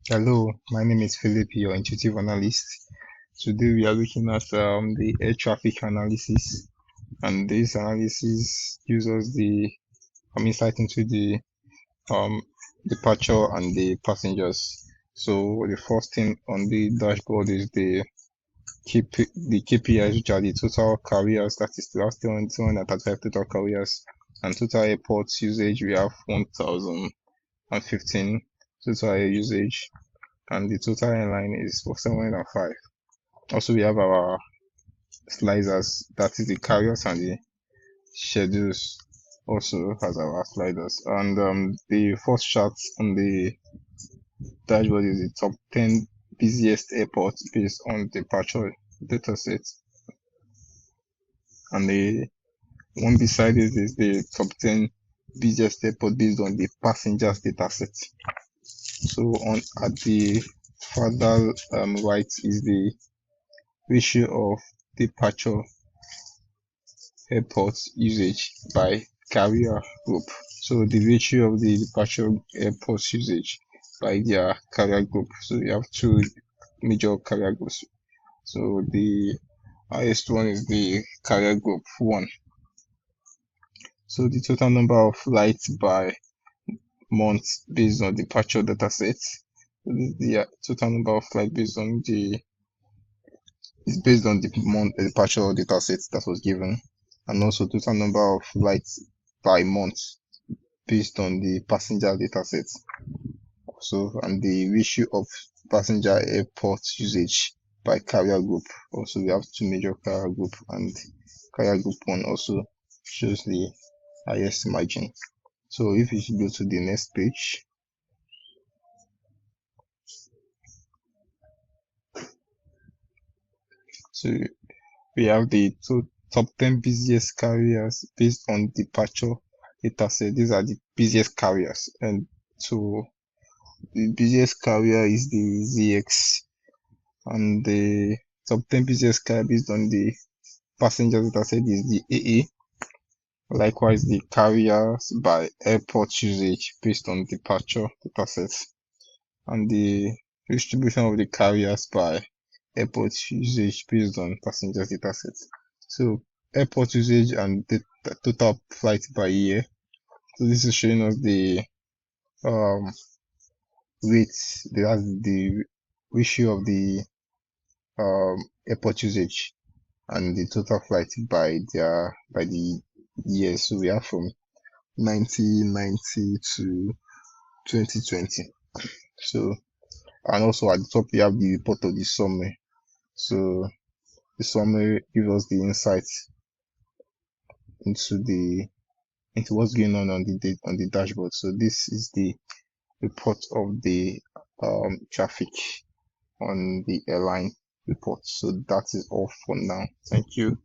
Hello, my name is Philip, your intuitive analyst. Today we are looking at the air traffic analysis, and this analysis uses the insight into the um, departure and the passengers. So the first thing on the dashboard is the KPIs, which are the total carriers. That is the last 235 total carriers, and total airports usage. We have 1,015 total air usage, and the total airline is 705. Also, we have our sliders, that is the carriers and the schedules also has our sliders. And the first chart on the dashboard is the top 10 busiest airports based on departure dataset. And the one beside it is the top 10 busiest airport based on the passengers dataset. So on at the further right is the ratio of departure airports usage by carrier group. So the ratio of the departure airports usage by their carrier group. So we have two major carrier groups. So the highest one is the carrier group 1. So the total number of flights by month based on departure dataset. The total number of flights based on the is based on the month departure dataset that was given, and also total number of flights by month based on the passenger dataset. So, and the ratio of passenger airport usage by carrier group. Also, we have two major carrier group, and carrier group 1 also shows the highest margin. So, if you should go to the next page. So, we have the top 10 busiest carriers based on departure dataset. These are the busiest carriers, and so the busiest carrier is the ZX, and the top 10 busiest carrier based on the passenger dataset is the AA. Likewise, the carriers by airport usage based on departure datasets, and the distribution of the carriers by airport usage based on passenger datasets. So airport usage and the total flight by year. So this is showing us the rates, the ratio of the airport usage and the total flight by the years. So we have from 1990 to 2020. So, and also at the top we have the report of the summary. So the summary gives us the insights into what's going on the dashboard. So this is the report of the traffic on the airline report. So that is all for now. Thank you.